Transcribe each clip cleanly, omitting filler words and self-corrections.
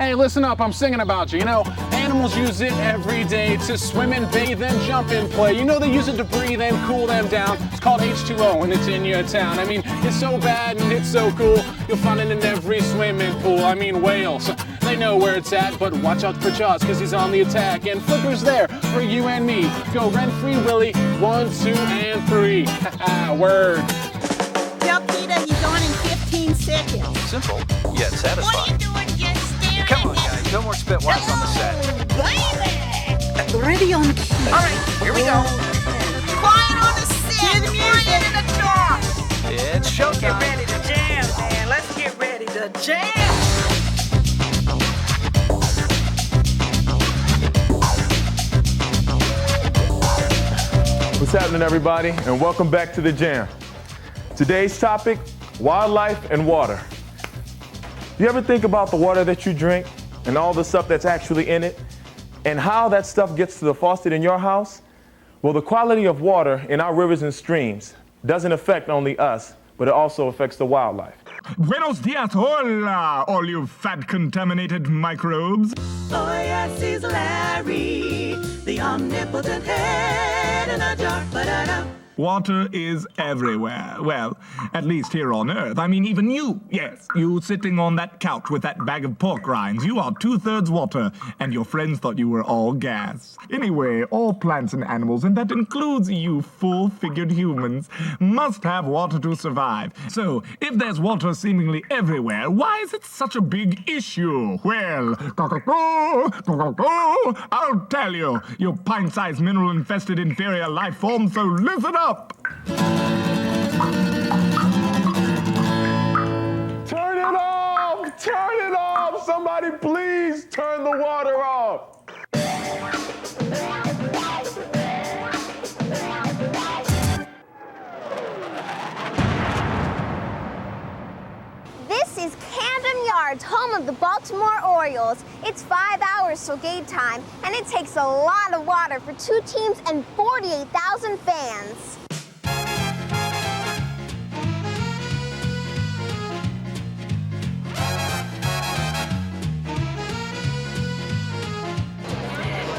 Hey, listen up, I'm singing about you. You know, animals use it every day to swim and bathe and jump and play. You know they use it to breathe and cool them down. It's called H2O and it's in your town. I mean, it's so bad and it's so cool. You'll find it in every swimming pool. I mean, whales, they know where it's at, but watch out for Jaws, cause he's on the attack. And Flipper's there for you and me. Go rent-free, Willie, 1, 2, and 3. Word. Tell Peter he's on in 15 seconds. Simple, yet satisfying. What are you doing? Just staring. Come on, guys. No more spit wipes on the set. Baby! Ready on key. All right, here we go. Quiet on the set. Quiet in the dark. It's showtime. Get ready to jam, man. Let's get ready to jam. What's happening, everybody, and welcome back to the Jam. Today's topic, wildlife and water. You ever think about the water that you drink and all the stuff that's actually in it and how that stuff gets to the faucet in your house? Well, the quality of water in our rivers and streams doesn't affect only us, but it also affects the wildlife. Buenos dias, hola, all you fat contaminated microbes. Oh, yes, he's Larry, the omnipotent head in a jar. Ba-da-da. Water is everywhere. Well, at least here on Earth. I mean, even you. Yes, you sitting on that couch with that bag of pork rinds. You are 2/3 water, and your friends thought you were all gas. Anyway, all plants and animals, and that includes you full-figured humans, must have water to survive. So, if there's water seemingly everywhere, why is it such a big issue? Well, I'll tell you, you pint-sized mineral-infested inferior life form, so listen up! Turn it off! Turn it off! Somebody please turn the water off! This is Camden Yards, home of the Baltimore Orioles. It's 5 hours till game time, and it takes a lot of water for 2 teams and 48,000 fans.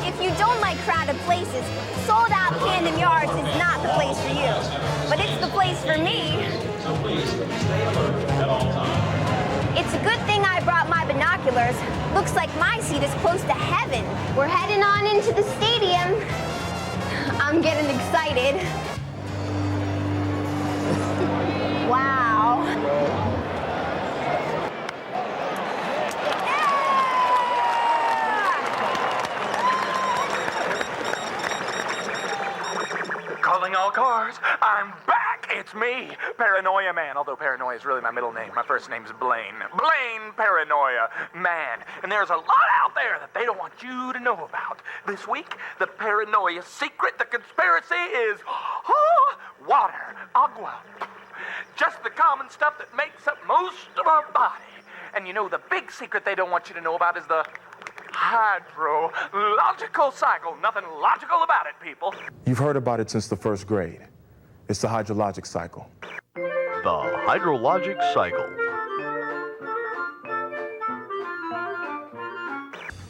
If you don't like crowded places, sold out Camden Yards is not the place for you. But it's the place for me. It's a good thing I brought my binoculars. Looks like my seat is close to heaven. We're heading on into the stadium. I'm getting excited. Wow. Calling all cars. I'm back. It's me, Paranoia Man. Although Paranoia is really my middle name. My first name's Blaine. Blaine Paranoia Man. And there's a lot out there that they don't want you to know about. This week, the paranoia secret, the conspiracy is water, agua. Just the common stuff that makes up most of our body. And you know, the big secret they don't want you to know about is the hydrological cycle. Nothing logical about it, people. You've heard about it since the first grade. It's the hydrologic cycle. The hydrologic cycle.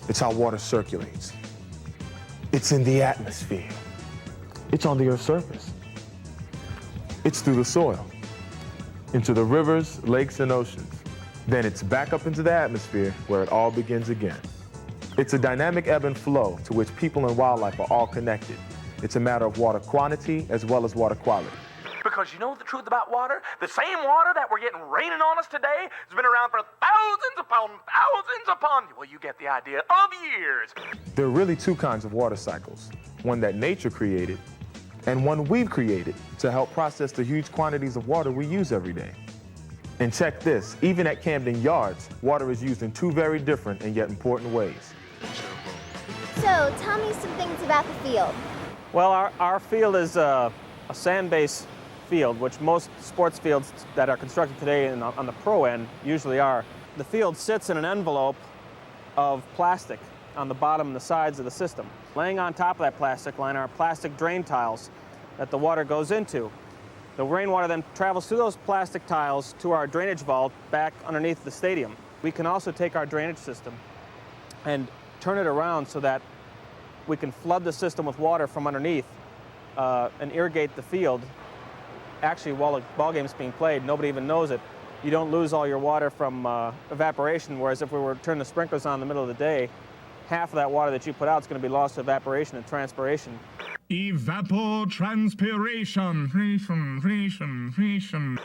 It's how water circulates. It's in the atmosphere. It's on the Earth's surface. It's through the soil, into the rivers, lakes, and oceans. Then it's back up into the atmosphere where it all begins again. It's a dynamic ebb and flow to which people and wildlife are all connected. It's a matter of water quantity as well as water quality. Because you know the truth about water? The same water that we're getting raining on us today has been around for thousands upon, well, you get the idea, of years. There are really 2 kinds of water cycles, one that nature created and one we've created to help process the huge quantities of water we use every day. And check this, even at Camden Yards, water is used in 2 very different and yet important ways. So, tell me some things about the field. Well, our field is a sand-based field, which most sports fields that are constructed today on the pro end usually are. The field sits in an envelope of plastic on the bottom and the sides of the system. Laying on top of that plastic line are plastic drain tiles that the water goes into. The rainwater then travels through those plastic tiles to our drainage vault back underneath the stadium. We can also take our drainage system and turn it around so that we can flood the system with water from underneath and irrigate the field. Actually, while the ball game's being played, nobody even knows it. You don't lose all your water from evaporation, whereas if we were to turn the sprinklers on in the middle of the day, half of that water that you put out is going to be lost to evaporation and transpiration. Evapotranspiration.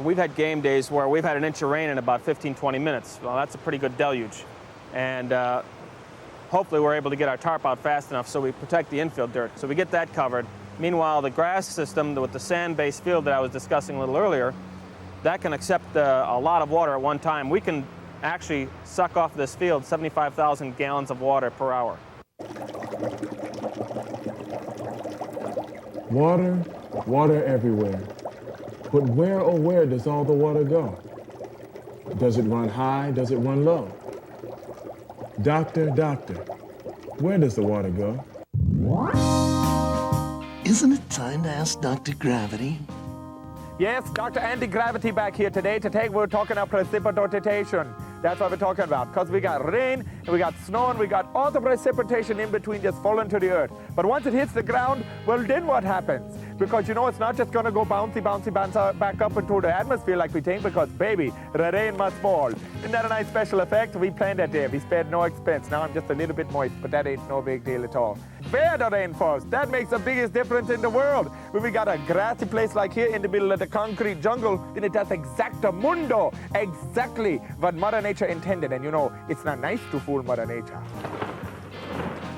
We've had game days where we've had an inch of rain in about 15-20 minutes. Well, that's a pretty good deluge. And hopefully we're able to get our tarp out fast enough so we protect the infield dirt. So we get that covered. Meanwhile, the grass system with the sand-based field that I was discussing a little earlier, that can accept a lot of water at one time. We can actually suck off this field 75,000 gallons of water per hour. Water, water everywhere. But where does all the water go? Does it run high? Does it run low? Doctor, where does the water go? Isn't it time to ask Dr. Gravity? Yes, Dr. Anti-Gravity back here today. Today we're talking about precipitation. That's what we're talking about, because we got rain, and we got snow, and we got all the precipitation in between just falling to the earth. But once it hits the ground, well, then what happens? Because, you know, it's not just going to go bounce back up into the atmosphere like we think, because, baby, the rain must fall. Isn't that a nice special effect? We planned that there. We spared no expense. Now I'm just a little bit moist, but that ain't no big deal at all. Where the rain falls, that makes the biggest difference in the world. When we got a grassy place like here in the middle of the concrete jungle, then it does exactamundo, exactly what Mother Nature intended. And you know, it's not nice to fool Mother Nature.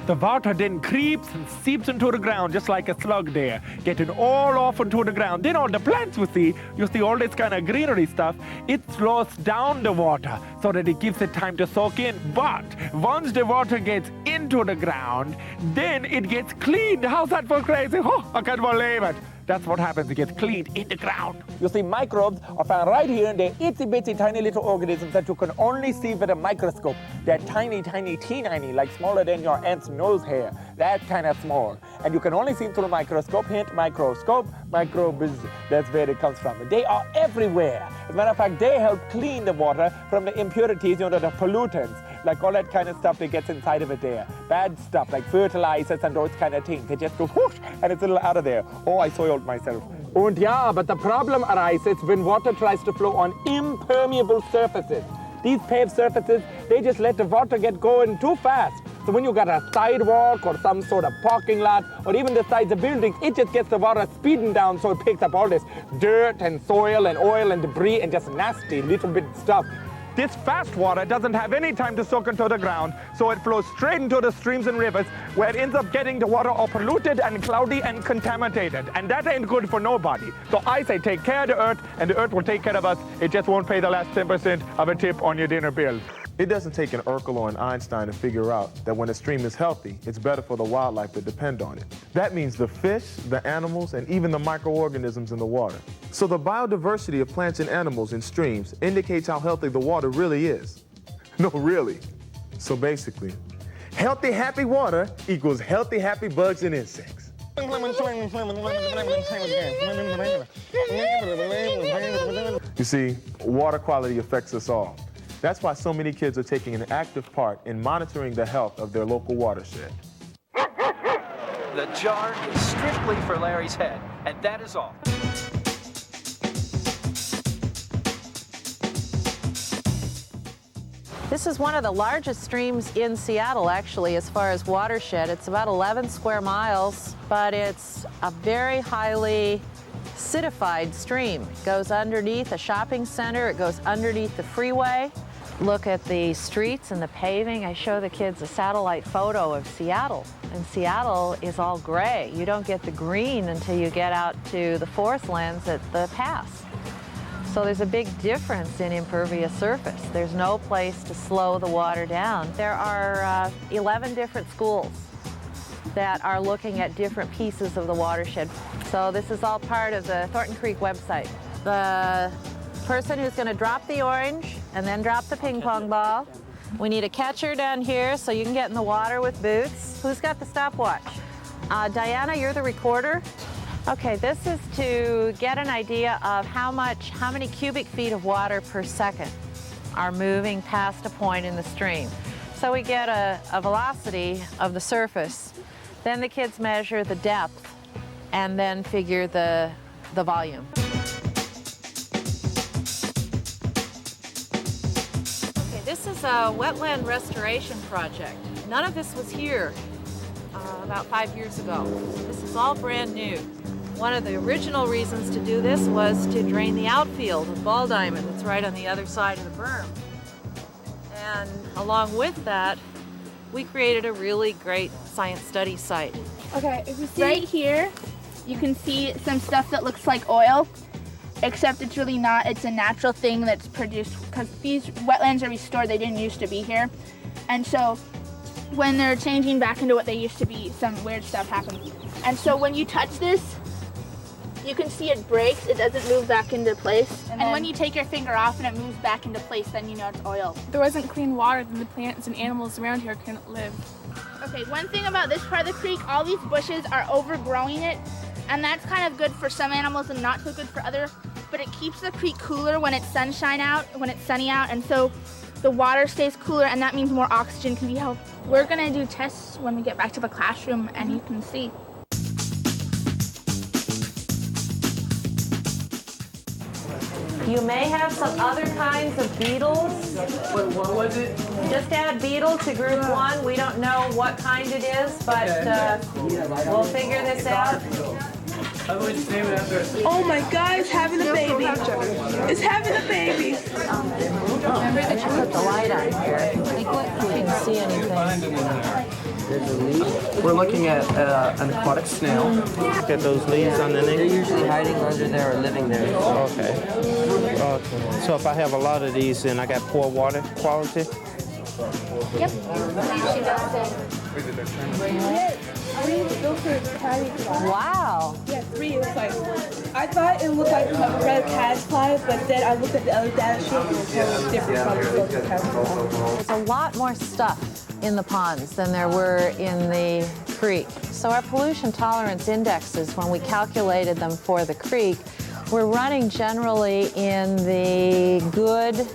The water then creeps and seeps into the ground just like a slug there, getting all off into the ground. Then all the plants you see all this kind of greenery stuff, it slows down the water so that it gives it time to soak in. But once the water gets into the ground, then it gets cleaned. How's that for crazy? Oh, I can't believe it. That's what happens. It gets cleaned in the ground. You see, microbes are found right here, and they're itsy-bitsy tiny little organisms that you can only see with a microscope. They're tiny, teeny, like smaller than your aunt's nose hair. That kind of small. And you can only see them through a microscope. Hint, microscope, microbes. That's where it comes from. They are everywhere. As a matter of fact, they help clean the water from the impurities, you know, the pollutants, like all that kind of stuff that gets inside of it there. Bad stuff like fertilizers and those kind of things. They just go whoosh, and it's a little out of there. Oh, I soiled myself. And yeah, but the problem arises when water tries to flow on impermeable surfaces. These paved surfaces, they just let the water get going too fast. So when you got a sidewalk or some sort of parking lot or even the sides of buildings, it just gets the water speeding down, so it picks up all this dirt and soil and oil and debris and just nasty little bit stuff. This fast water doesn't have any time to soak into the ground, so it flows straight into the streams and rivers, where it ends up getting the water all polluted and cloudy and contaminated. And that ain't good for nobody. So I say take care of the earth, and the earth will take care of us. It just won't pay the last 10% of a tip on your dinner bill. It doesn't take an Urkel or an Einstein to figure out that when a stream is healthy, it's better for the wildlife that depend on it. That means the fish, the animals, and even the microorganisms in the water. So the biodiversity of plants and animals in streams indicates how healthy the water really is. No, really. So basically, healthy, happy water equals healthy, happy bugs and insects. You see, water quality affects us all. That's why so many kids are taking an active part in monitoring the health of their local watershed. The jar is strictly for Larry's head, and that is all. This is one of the largest streams in Seattle, actually, as far as watershed. It's about 11 square miles, but it's a very highly acidified stream. It goes underneath a shopping center. It goes underneath the freeway. Look at the streets and the paving. I show the kids a satellite photo of Seattle, and Seattle is all gray. You don't get the green until you get out to the forest lands at the pass. So there's a big difference in impervious surface. There's no place to slow the water down. There are 11 different schools that are looking at different pieces of the watershed. So this is all part of the Thornton Creek website. The person who's going to drop the orange and then drop the ping pong ball. We need a catcher down here so you can get in the water with boots. Who's got the stopwatch? Diana, you're the recorder. Okay, this is to get an idea of how many cubic feet of water per second are moving past a point in the stream. So we get a velocity of the surface. Then the kids measure the depth and then figure the volume. Okay, this is a wetland restoration project. None of this was here about 5 years ago. This is all brand new. One of the original reasons to do this was to drain the outfield of ball diamond that's right on the other side of the berm. And along with that, we created a really great science study site. Okay, if you see right here, you can see some stuff that looks like oil, except it's really not. It's a natural thing that's produced because these wetlands are restored. They didn't used to be here. And so when they're changing back into what they used to be, some weird stuff happens. And so when you touch this, you can see it breaks. It doesn't move back into place. And when you take your finger off and it moves back into place, then you know it's oil. If there wasn't clean water, then the plants and animals around here couldn't live. Okay, one thing about this part of the creek, all these bushes are overgrowing it, and that's kind of good for some animals and not so good for others, but it keeps the creek cooler when it's sunny out, and so the water stays cooler, and that means more oxygen can be held. We're gonna do tests when we get back to the classroom, and you can see. You may have some other kinds of beetles. What was it? Just add beetle to group 1. We don't know what kind it is, but we'll figure this out. Oh my God, it's having a baby. It's having a baby. Remember that you put the light on here. You can see anything. We're looking at an aquatic snail. Look at those leaves on the neck. They're usually hiding under there or living there. Okay. So if I have a lot of these, then I got poor water quality? Yep. Wow. Yeah, 3. It was like, I thought it looked like a red caddisfly, but then I looked at the other data sheet and it was totally different colors. There's a lot more stuff in the ponds than there were in the creek. So our pollution tolerance indexes, when we calculated them for the creek, we're running generally in the good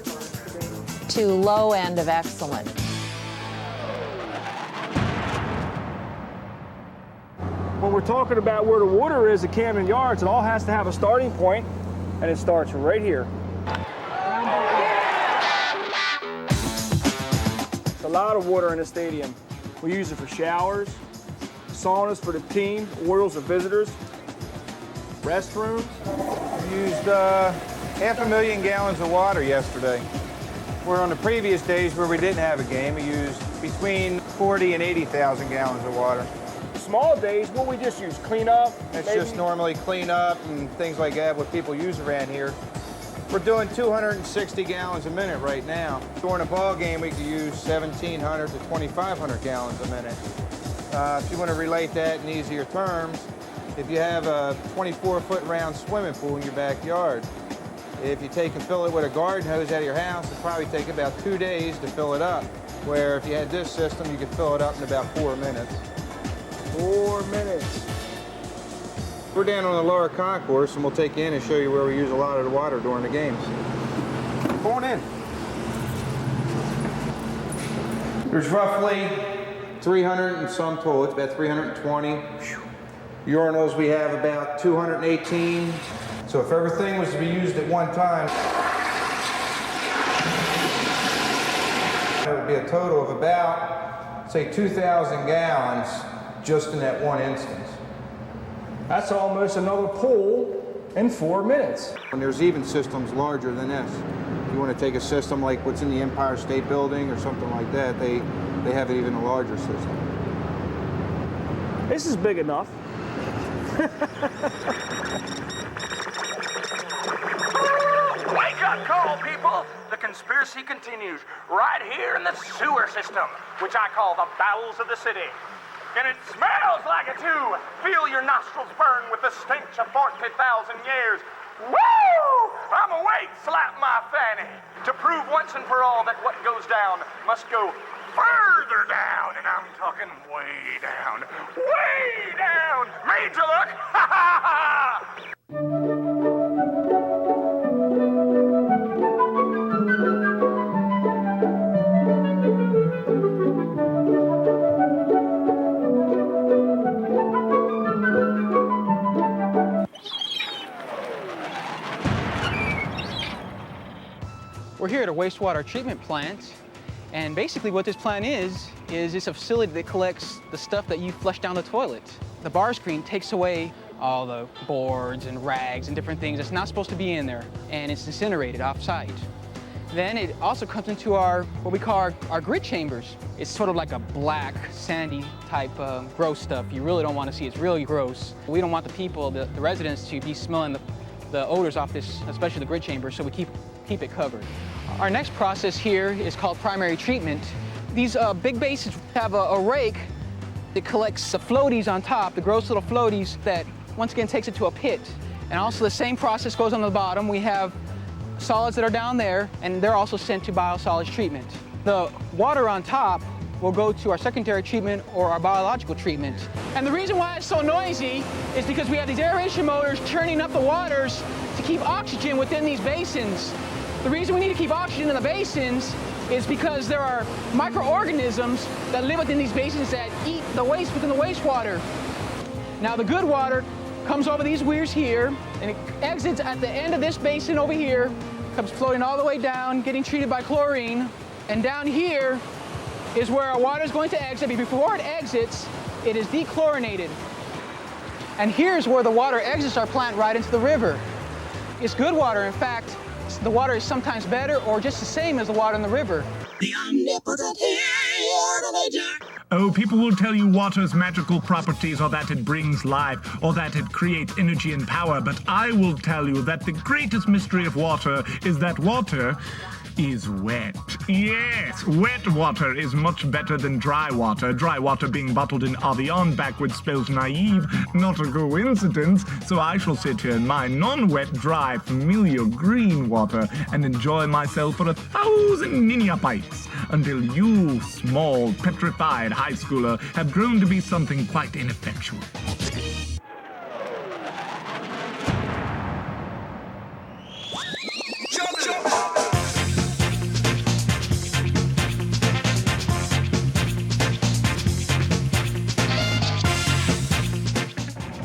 to low end of excellent. When we're talking about where the water is at Camden Yards, it all has to have a starting point, and it starts right here. It's a lot of water in the stadium. We use it for showers, saunas for the team, oils of visitors, restrooms. We used 500,000 gallons of water yesterday. Where on the previous days where we didn't have a game, we used between 40 and 80,000 gallons of water. Small days, what we just use, clean up? It's just normally clean up and things like that, what people use around here. We're doing 260 gallons a minute right now. During a ball game, we could use 1,700 to 2,500 gallons a minute. If you want to relate that in easier terms, if you have a 24-foot round swimming pool in your backyard, if you take and fill it with a garden hose out of your house, it'll probably take about 2 days to fill it up. Where if you had this system, you could fill it up in about 4 minutes. 4 minutes. We're down on the lower concourse, and we'll take you in and show you where we use a lot of the water during the games. Go on in. There's roughly 300 and some toilets, about 320. Urinals, we have about 218. So if everything was to be used at one time, it would be a total of about, say, 2,000 gallons just in that one instance. That's almost another pool in 4 minutes. And there's even systems larger than this. If you want to take a system like what's in the Empire State Building or something like that, they have even a larger system. This is big enough. Wake up call, people! The conspiracy continues right here in the sewer system, which I call the bowels of the city. And it smells like it too! Feel your nostrils burn with the stench of 40,000 years. Woo! I'm awake, slap my fanny, to prove once and for all that what goes down must go further down, and I'm talking way down. Way down! Major look! Ha ha ha! We're here at a wastewater treatment plant, and basically what this plant is it's a facility that collects the stuff that you flush down the toilet. The bar screen takes away all the boards and rags and different things that's not supposed to be in there, and it's incinerated off-site. Then it also comes into what we call our grit chambers. It's sort of like a black, sandy type of gross stuff you really don't want to see. It's really gross. We don't want the people, the residents, to be smelling the odors off this, especially the grit chamber, so we keep it covered. Our next process here is called primary treatment. These big basins have a rake that collects the floaties on top, the gross little floaties that once again takes it to a pit. And also the same process goes on the bottom. We have solids that are down there, and they're also sent to biosolids treatment. The water on top will go to our secondary treatment or our biological treatment. And the reason why it's so noisy is because we have these aeration motors churning up the waters to keep oxygen within these basins. The reason we need to keep oxygen in the basins is because there are microorganisms that live within these basins that eat the waste within the wastewater. Now the good water comes over these weirs here, and it exits at the end of this basin over here, comes floating all the way down, getting treated by chlorine, and down here is where our water is going to exit. But before it exits, it is dechlorinated. And here's where the water exits our plant right into the river. It's good water. In fact, the water is sometimes better or just the same as the water in the river. The omnipotent Headjam. Oh, people will tell you water's magical properties, or that it brings life, or that it creates energy and power, but I will tell you that the greatest mystery of water is that water is wet. Yes, wet water is much better than dry water. Dry water being bottled in Avion backwards spells naive, not a coincidence, so I shall sit here in my non-wet, dry, familiar green water and enjoy myself for 1,000 ninja-bites until you, small, petrified high schooler, have grown to be something quite ineffectual.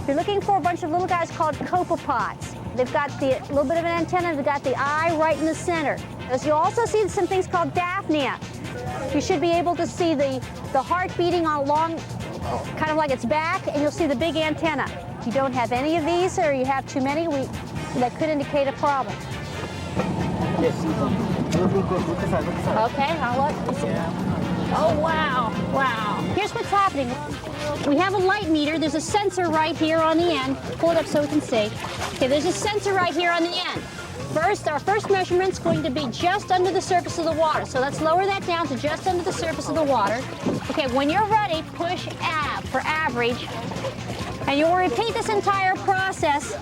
You're looking for a bunch of little guys called copepods. They've got the little bit of an antenna, they've got the eye right in the center. As you also see some things called daphnia. You should be able to see the heart beating on along, kind of like its back, and you'll see the big antenna. If you don't have any of these or you have too many, that could indicate a problem. Okay, I'll look. Oh, wow, wow. Here's what's happening. We have a light meter. There's a sensor right here on the end. Pull it up so we can see. Okay, there's a sensor right here on the end. First, our first measurement's going to be just under the surface of the water. So let's lower that down to just under the surface of the water. Okay, when you're ready, push AB for average. And you will repeat this entire process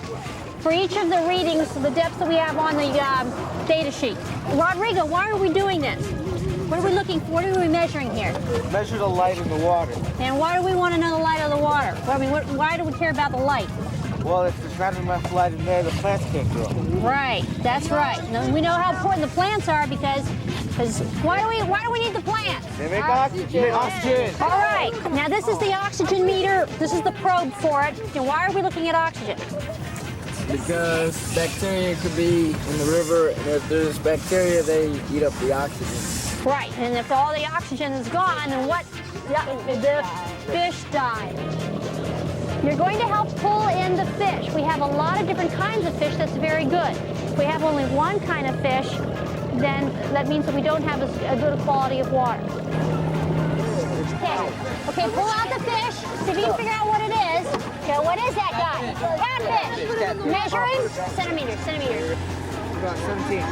for each of the readings, the depths that we have on the data sheet. Rodrigo, why are we doing this? What are we looking for? What are we measuring here? Measure the light in the water. And why do we want to know the light of the water? Well, I mean, why do we care about the light? Well, if there's not enough light in there, the plants can't grow. Right, that's right. Now, we know how important the plants are because why do we need the plants? They make oxygen. Oxygen. All right. Now this is the oxygen meter. This is the probe for it. And why are we looking at oxygen? Because bacteria could be in the river, and if there's bacteria, they eat up the oxygen. Right, and if all the oxygen is gone, then what? The fish die. You're going to help pull in the fish. We have a lot of different kinds of fish. That's very good. If we have only one kind of fish, then that means that we don't have a good quality of water. Okay, pull out the fish. See if you can figure out what it is. Okay, what is that guy? Catfish. Measuring? Centimeters. About 17.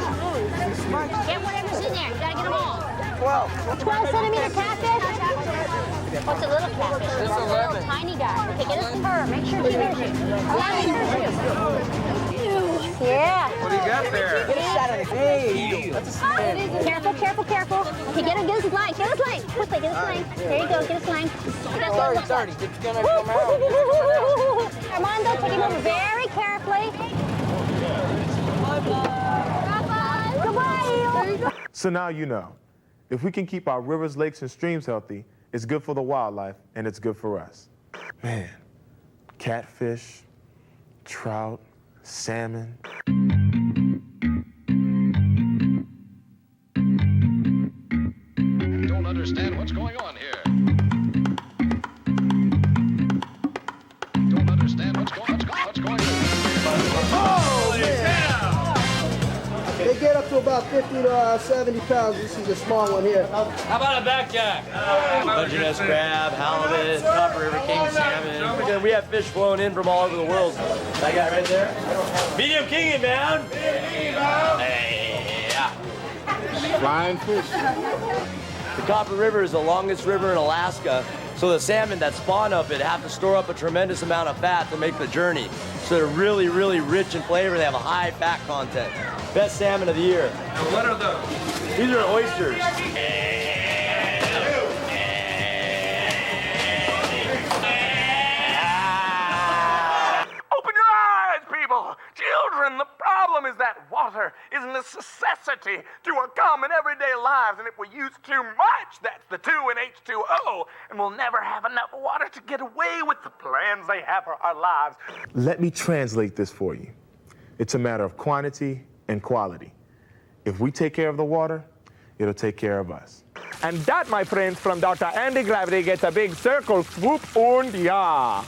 Get whatever's in there. You gotta get them all. 12. 12 centimeter catfish? What's a little catfish? This is A 11. little tiny guy. Okay, get us to her. Make sure she hears you. Allow me to hear you. Yeah. What do you got there? Get a shot of the face. Careful, careful, careful. Okay, get his line. Get his line. Quickly, get his line. There you go. Get his line. It's already. It's gonna come out. Armando, take him over very carefully. Goodbye. So now you know. If we can keep our rivers, lakes, and streams healthy, it's good for the wildlife and it's good for us. Man, catfish, trout, salmon. Don't understand what's going on here. Don't understand what's going on. Holy cow! They get up to about 50 to 70 pounds. This is a small one here. How about a back jack? Dungeness crab, halibut, Copper River king salmon. We have fish flowing in from all over the world. That guy right there? Medium king inbound. Hey, yeah. Flying fish. The Copper River is the longest river in Alaska, so the salmon that spawn up it have to store up a tremendous amount of fat to make the journey. So they're really, really rich in flavor. They have a high fat content. Best salmon of the year. And what are those? These are oysters. Open your eyes, people! Children, the problem is that water is a necessity to our common everyday lives, and if we use too much, that's the 2 in H2O, and we'll never have enough water to get away with the plans they have for our lives. Let me translate this for you. It's a matter of quantity and quality. If we take care of the water, it'll take care of us. And that, my friends, from Dr. Andy Gravity gets a big circle swoop und ja.